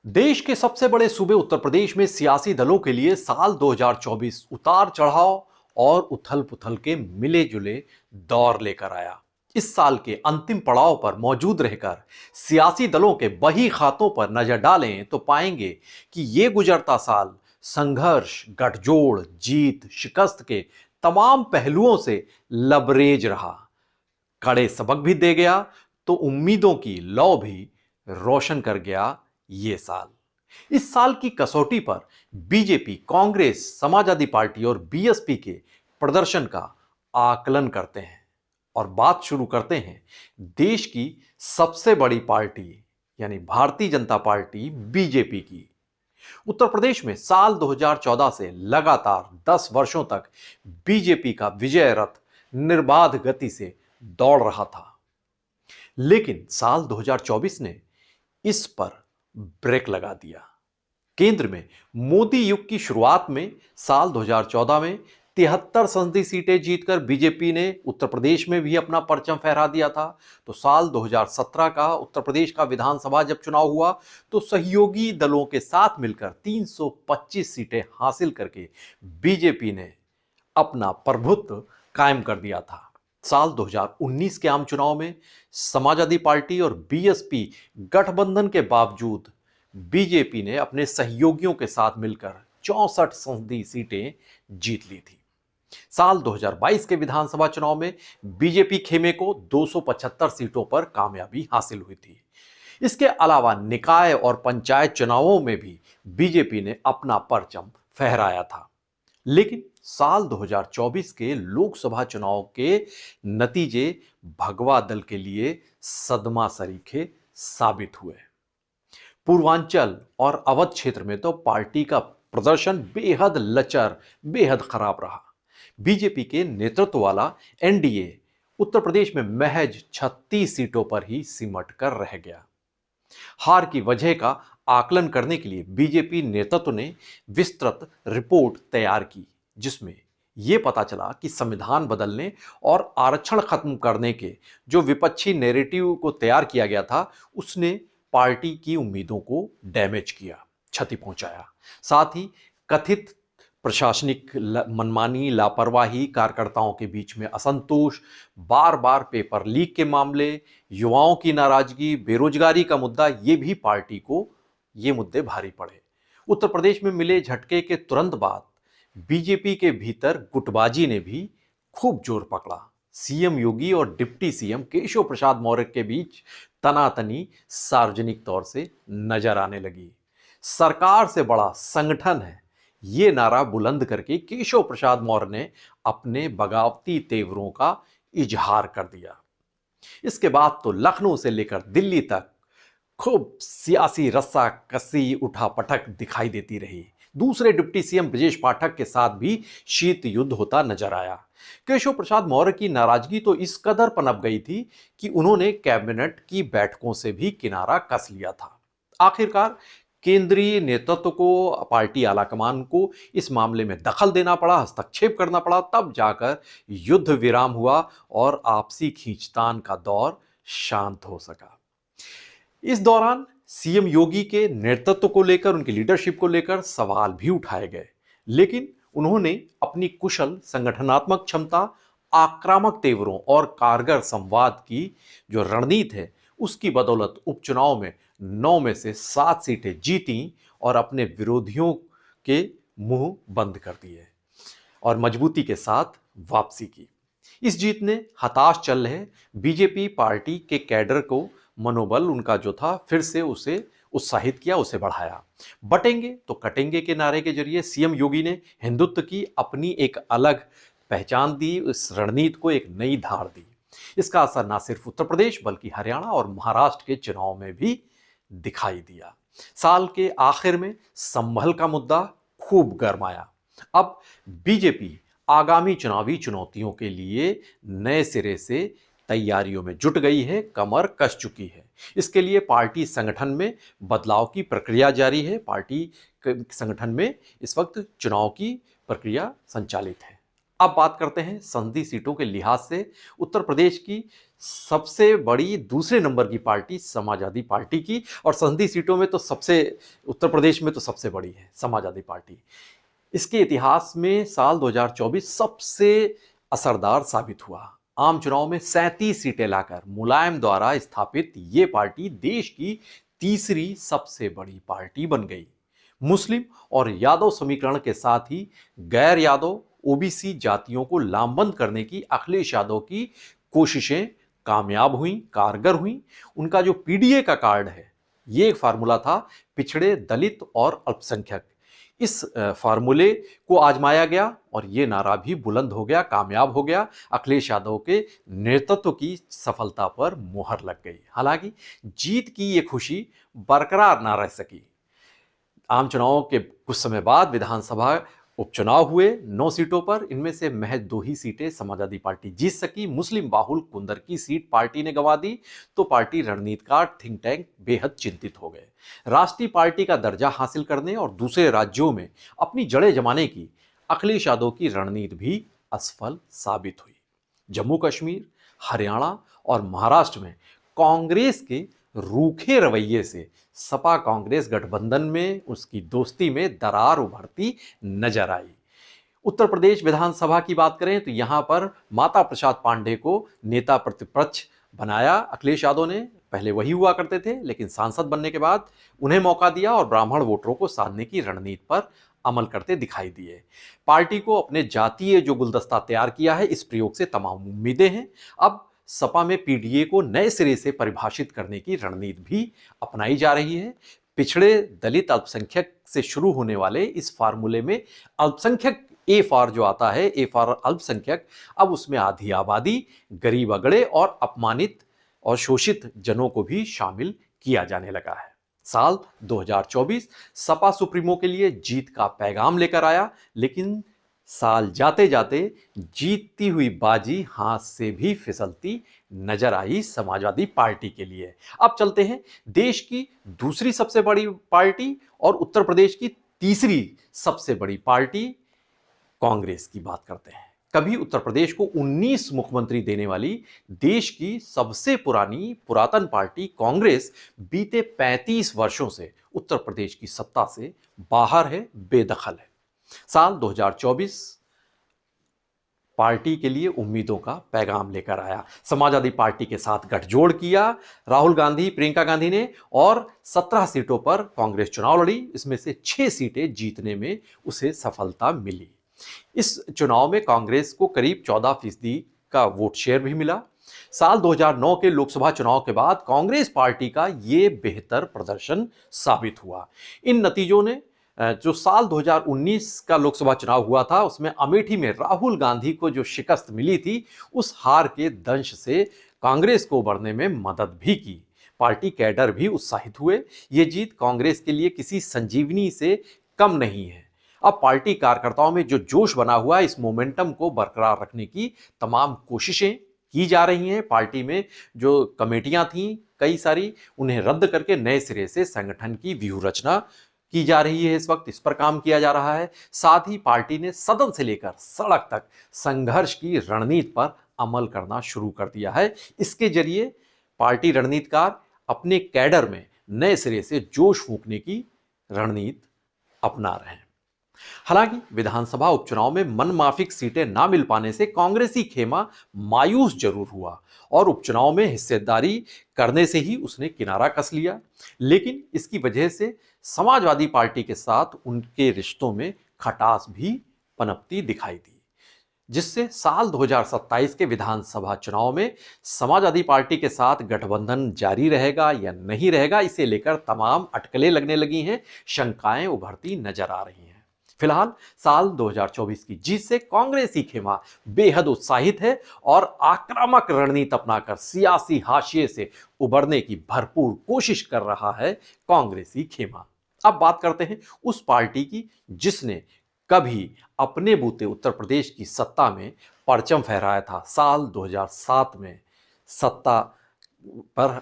देश के सबसे बड़े सूबे उत्तर प्रदेश में सियासी दलों के लिए साल 2024 उतार चढ़ाव और उथल पुथल के मिले जुले दौर लेकर आया। इस साल के अंतिम पड़ाव पर मौजूद रहकर सियासी दलों के बही खातों पर नजर डालें तो पाएंगे कि ये गुजरता साल संघर्ष, गठजोड़, जीत, शिकस्त के तमाम पहलुओं से लबरेज रहा। कड़े सबक भी दे गया तो उम्मीदों की लौ भी रोशन कर गया ये साल। इस साल की कसौटी पर बीजेपी, कांग्रेस, समाजवादी पार्टी और बीएसपी के प्रदर्शन का आकलन करते हैं और बात शुरू करते हैं देश की सबसे बड़ी पार्टी यानी भारतीय जनता पार्टी बीजेपी की। उत्तर प्रदेश में साल 2014 से लगातार 10 वर्षों तक बीजेपी का विजय रथ निर्बाध गति से दौड़ रहा था। लेकिन साल 2024 ने इस पर ब्रेक लगा दिया। केंद्र में मोदी युग की शुरुआत में साल 2014 में 73 संसदीय सीटें जीतकर बीजेपी ने उत्तर प्रदेश में भी अपना परचम फहरा दिया था। तो साल 2017 का उत्तर प्रदेश का विधानसभा जब चुनाव हुआ तो सहयोगी दलों के साथ मिलकर 325 सीटें हासिल करके बीजेपी ने अपना प्रभुत्व कायम कर दिया था। साल 2019 के आम चुनाव में समाजवादी पार्टी और बीएसपी गठबंधन के बावजूद बीजेपी ने अपने सहयोगियों के साथ मिलकर 64 संसदीय सीटें जीत ली थी। साल 2022 के विधानसभा चुनाव में बीजेपी खेमे को 275 सीटों पर कामयाबी हासिल हुई थी। इसके अलावा निकाय और पंचायत चुनावों में भी बीजेपी ने अपना परचम फहराया था। लेकिन साल 2024 के लोकसभा चुनाव के नतीजे भगवा दल के लिए सदमा सरीखे साबित हुए। पूर्वांचल और अवध क्षेत्र में तो पार्टी का प्रदर्शन बेहद लचर, बेहद खराब रहा। बीजेपी के नेतृत्व वाला एनडीए उत्तर प्रदेश में महज 36 सीटों पर ही सिमट कर रह गया। हार की वजह का आकलन करने के लिए बीजेपी नेतृत्व ने विस्तृत रिपोर्ट तैयार की, जिसमें यह पता चला कि संविधान बदलने और आरक्षण खत्म करने के जो विपक्षी नैरेटिव को तैयार किया गया था, उसने पार्टी की उम्मीदों को डैमेज किया, क्षति पहुंचाया। साथ ही कथित प्रशासनिक मनमानी, लापरवाही, कार्यकर्ताओं के बीच में असंतोष, बार बार पेपर लीक के मामले, युवाओं की नाराजगी, बेरोजगारी का मुद्दा, ये भी पार्टी को ये मुद्दे भारी पड़े। उत्तर प्रदेश में मिले झटके के तुरंत बाद बीजेपी के भीतर गुटबाजी ने भी खूब जोर पकड़ा। सीएम योगी और डिप्टी सीएम केशव प्रसाद मौर्य के बीच तनातनी सार्वजनिक तौर से नजर आने लगी। सरकार से बड़ा संगठन है, ये नारा बुलंद करके केशव प्रसाद मौर्य ने अपने बगावती तेवरों का इजहार कर दिया। इसके बाद तो लखनऊ से लेकर दिल्ली तक खूब सियासी रस्सा कसी उठापटक दिखाई देती रही। दूसरे डिप्टी सीएम ब्रजेश पाठक के साथ भी शीत युद्ध होता नजर आया। केशव प्रसाद मौर्य की नाराजगी तो इस कदर पनप गई थी कि उन्होंने कैबिनेट की बैठकों से भी किनारा कस लिया था। आखिरकार केंद्रीय नेतृत्व को, पार्टी आलाकमान को इस मामले में दखल देना पड़ा, हस्तक्षेप करना पड़ा, तब जाकर युद्ध विराम हुआ और आपसी खींचतान का दौर शांत हो सका। इस दौरान सीएम योगी के नेतृत्व को लेकर, उनकी लीडरशिप को लेकर सवाल भी उठाए गए, लेकिन उन्होंने अपनी कुशल संगठनात्मक क्षमता, आक्रामक तेवरों और कारगर संवाद की जो रणनीति है, उसकी बदौलत उपचुनाव में 9 में से 7 सीटें जीती और अपने विरोधियों के मुंह बंद कर दिए और मजबूती के साथ वापसी की। इस जीत ने हताश चल रहे बीजेपी पार्टी के कैडर को मनोबल उनका जो था फिर से उसे उत्साहित किया, उसे बढ़ाया। बटेंगे तो कटेंगे के नारे के जरिए सीएम योगी ने हिंदुत्व की अपनी एक अलग पहचान दी, इस रणनीति को एक नई धार दी। इसका असर न सिर्फ उत्तर प्रदेश बल्कि हरियाणा और महाराष्ट्र के चुनाव में भी दिखाई दिया। साल के आखिर में संभल का मुद्दा खूब गरमाया। अब बीजेपी आगामी चुनावी चुनौतियों के लिए नए सिरे से तैयारियों में जुट गई है, कमर कस चुकी है। इसके लिए पार्टी संगठन में बदलाव की प्रक्रिया जारी है। पार्टी संगठन में इस वक्त चुनाव की प्रक्रिया संचालित है। अब बात करते हैं संसदीय सीटों के लिहाज से उत्तर प्रदेश की सबसे बड़ी दूसरे नंबर की पार्टी समाजवादी पार्टी की, और संसदीय सीटों में तो सबसे उत्तर प्रदेश में तो सबसे बड़ी है समाजवादी पार्टी। इसके इतिहास में साल 2024 सबसे असरदार साबित हुआ। आम चुनाव में 37 सीटें लाकर मुलायम द्वारा स्थापित ये पार्टी देश की तीसरी सबसे बड़ी पार्टी बन गई। मुस्लिम और यादव समीकरण के साथ ही गैर यादव ओबीसी जातियों को लामबंद करने की अखिलेश यादव की कोशिशें कामयाब हुई, कारगर हुई। उनका जो पीडीए का कार्ड है, ये एक फार्मूला था पिछड़े, दलित और अल्पसंख्यक। इस फार्मूले को आजमाया गया और ये नारा भी बुलंद हो गया, कामयाब हो गया। अखिलेश यादव के नेतृत्व की सफलता पर मुहर लग गई। हालांकि जीत की ये खुशी बरकरार ना रह सकी। आम चुनावों के कुछ समय बाद विधानसभा उपचुनाव हुए 9 सीटों पर। इनमें से महज 2 ही सीटें समाजवादी पार्टी जीत सकी। मुस्लिम बाहुल कुंदर की सीट पार्टी ने गंवा दी तो पार्टी रणनीतिकार थिंक टैंक बेहद चिंतित हो गए। राष्ट्रीय पार्टी का दर्जा हासिल करने और दूसरे राज्यों में अपनी जड़ें जमाने की अखिलेश यादव की रणनीति भी असफल साबित हुई। जम्मू कश्मीर, हरियाणा और महाराष्ट्र में कांग्रेस के रूखे रवैये से सपा कांग्रेस गठबंधन में उसकी दोस्ती में दरार उभरती नजर आई। उत्तर प्रदेश विधानसभा की बात करें तो यहां पर माता प्रसाद पांडे को नेता प्रतिपक्ष बनाया अखिलेश यादव ने। पहले वही हुआ करते थे, लेकिन सांसद बनने के बाद उन्हें मौका दिया और ब्राह्मण वोटरों को साधने की रणनीति पर अमल करते दिखाई दिए। पार्टी को अपने जातीय जो गुलदस्ता तैयार किया है, इस प्रयोग से तमाम उम्मीदें हैं। अब सपा में पीडीए को नए सिरे से परिभाषित करने की रणनीति भी अपनाई जा रही है। पिछड़े, दलित, अल्पसंख्यक से शुरू होने वाले इस फार्मूले में अल्पसंख्यक ए फॉर जो आता है, ए फॉर अल्पसंख्यक, अब उसमें आधी आबादी, गरीब अगड़े और अपमानित और शोषित जनों को भी शामिल किया जाने लगा है। साल 2024 सपा सुप्रीमो के लिए जीत का पैगाम लेकर आया, लेकिन साल जाते जाते जीतती हुई बाजी हाथ से भी फिसलती नजर आई समाजवादी पार्टी के लिए। अब चलते हैं देश की दूसरी सबसे बड़ी पार्टी और उत्तर प्रदेश की तीसरी सबसे बड़ी पार्टी कांग्रेस की बात करते हैं। कभी उत्तर प्रदेश को 19 मुख्यमंत्री देने वाली देश की सबसे पुरातन पार्टी कांग्रेस बीते 35 वर्षों से उत्तर प्रदेश की सत्ता से बाहर है, बेदखल है। साल 2024 पार्टी के लिए उम्मीदों का पैगाम लेकर आया। समाजवादी पार्टी के साथ गठजोड़ किया राहुल गांधी, प्रियंका गांधी ने, और 17 सीटों पर कांग्रेस चुनाव लड़ी। इसमें से 6 सीटें जीतने में उसे सफलता मिली। इस चुनाव में कांग्रेस को करीब 14% का वोट शेयर भी मिला। साल 2009 के लोकसभा चुनाव के बाद कांग्रेस पार्टी का यह बेहतर प्रदर्शन साबित हुआ। इन नतीजों ने जो साल 2019 का लोकसभा चुनाव हुआ था, उसमें अमेठी में राहुल गांधी को जो शिकस्त मिली थी, उस हार के दंश से कांग्रेस को बढ़ने में मदद भी की। पार्टी कैडर भी उत्साहित हुए। ये जीत कांग्रेस के लिए किसी संजीवनी से कम नहीं है। अब पार्टी कार्यकर्ताओं में जो जोश बना हुआ है, इस मोमेंटम को बरकरार रखने की तमाम कोशिशें की जा रही हैं। पार्टी में जो कमेटियां थीं कई सारी, उन्हें रद्द करके नए सिरे से संगठन की व्यूह रचना की जा रही है। इस वक्त इस पर काम किया जा रहा है। साथ ही पार्टी ने सदन से लेकर सड़क तक संघर्ष की रणनीति पर अमल करना शुरू कर दिया है। इसके जरिए पार्टी रणनीतिकार अपने कैडर में नए सिरे से जोश फूंकने की रणनीति अपना रहे हैं। हालांकि विधानसभा उपचुनाव में मनमाफिक सीटें ना मिल पाने से कांग्रेसी खेमा मायूस जरूर हुआ और उपचुनाव में हिस्सेदारी करने से ही उसने किनारा कस लिया। लेकिन इसकी वजह से समाजवादी पार्टी के साथ उनके रिश्तों में खटास भी पनपती दिखाई दी, जिससे साल 2027 के विधानसभा चुनाव में समाजवादी पार्टी के साथ गठबंधन जारी रहेगा या नहीं रहेगा, इसे लेकर तमाम अटकलें लगने लगी हैं, शंकाएं उभरती नजर आ रही हैं। फिलहाल साल 2024 की जीत से कांग्रेसी खेमा बेहद उत्साहित है और आक्रामक रणनीति अपनाकर सियासी हाशिए से उबरने की भरपूर कोशिश कर रहा है कांग्रेसी खेमा। अब बात करते हैं उस पार्टी की जिसने कभी अपने बूते उत्तर प्रदेश की सत्ता में परचम फहराया था। साल 2007 में सत्ता पर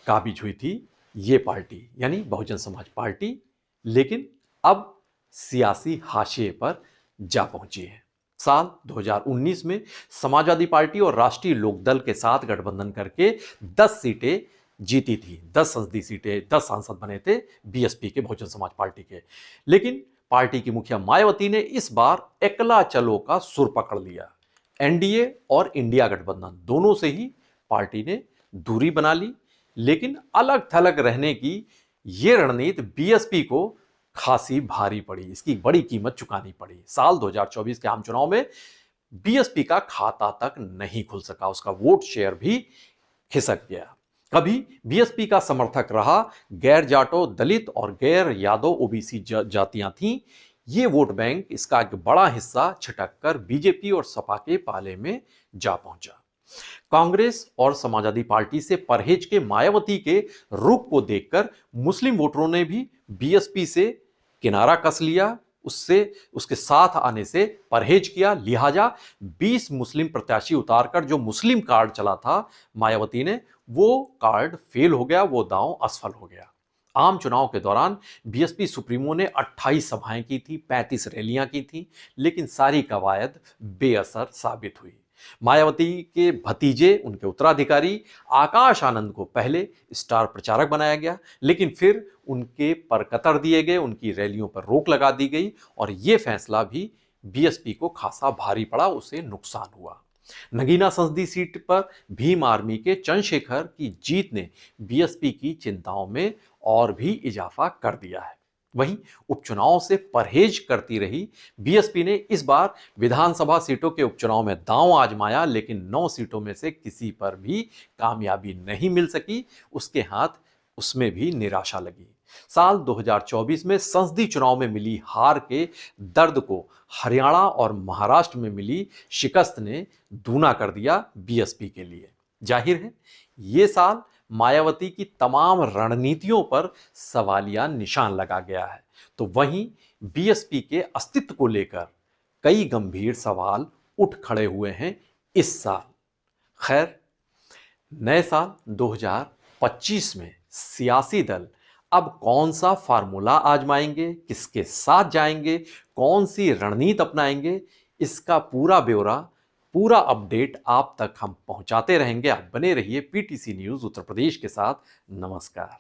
काबिज हुई थी ये पार्टी, यानी बहुजन समाज पार्टी, लेकिन अब सियासी हाशिए पर जा पहुंची है। साल 2019 में समाजवादी पार्टी और राष्ट्रीय लोकदल के साथ गठबंधन करके 10 सीटें जीती थी। 10 संसदीय सीटें, 10 सांसद बने थे बीएसपी के, बहुजन समाज पार्टी के। लेकिन पार्टी की मुखिया मायावती ने इस बार एकला चलो का सुर पकड़ लिया। एनडीए और इंडिया गठबंधन दोनों से ही पार्टी ने दूरी बना ली, लेकिन अलग थलग रहने की यह रणनीति बीएसपी को खासी भारी पड़ी। इसकी बड़ी कीमत चुकानी पड़ी। साल 2024 के आम चुनाव में बीएसपी का खाता तक नहीं खुल सका, उसका वोट शेयर भी खिसक गया। कभी बीएसपी का समर्थक रहा गैर जाटो, दलित और गैर यादव ओबीसी जातियां थीं। ये वोट बैंक, इसका एक बड़ा हिस्सा छिटक कर बीजेपी और सपा के पाले में जा पहुंचा। कांग्रेस और समाजवादी पार्टी से परहेज के मायावती के रुख को देखकर मुस्लिम वोटरों ने भी बीएसपी से किनारा कस लिया, उसके साथ आने से परहेज किया। लिहाजा 20 मुस्लिम प्रत्याशी उतारकर जो मुस्लिम कार्ड चला था मायावती ने, वो कार्ड फेल हो गया, वो दांव असफल हो गया। आम चुनाव के दौरान बीएसपी सुप्रीमो ने 28 सभाएं की थी, 35 रैलियां की थी, लेकिन सारी कवायद बेअसर साबित हुई। मायावती के भतीजे, उनके उत्तराधिकारी आकाश आनंद को पहले स्टार प्रचारक बनाया गया, लेकिन फिर उनके पर कतर दिए गए, उनकी रैलियों पर रोक लगा दी गई और यह फैसला भी बीएसपी को खासा भारी पड़ा, उसे नुकसान हुआ। नगीना संसदीय सीट पर भीम आर्मी के चंद्रशेखर की जीत ने बीएसपी की चिंताओं में और भी इजाफा कर दिया है। वहीं उपचुनाव से परहेज करती रही बीएसपी ने इस बार विधानसभा सीटों के उपचुनाव में दांव आजमाया, लेकिन 9 सीटों में से किसी पर भी कामयाबी नहीं मिल सकी। उसके हाथ उसमें भी निराशा लगी। साल 2024 में संसदीय चुनाव में मिली हार के दर्द को हरियाणा और महाराष्ट्र में मिली शिकस्त ने दूना कर दिया बीएसपी के लिए। जाहिर है ये साल मायावती की तमाम रणनीतियों पर सवालिया निशान लगा गया है, तो वहीं बीएसपी के अस्तित्व को लेकर कई गंभीर सवाल उठ खड़े हुए हैं इस साल। खैर, नए साल 2025 में सियासी दल अब कौन सा फार्मूला आजमाएंगे, किसके साथ जाएंगे, कौन सी रणनीति अपनाएंगे, इसका पूरा ब्यौरा, पूरा अपडेट आप तक हम पहुंचाते रहेंगे। आप बने रहिए पीटीसी न्यूज़ उत्तर प्रदेश के साथ। नमस्कार।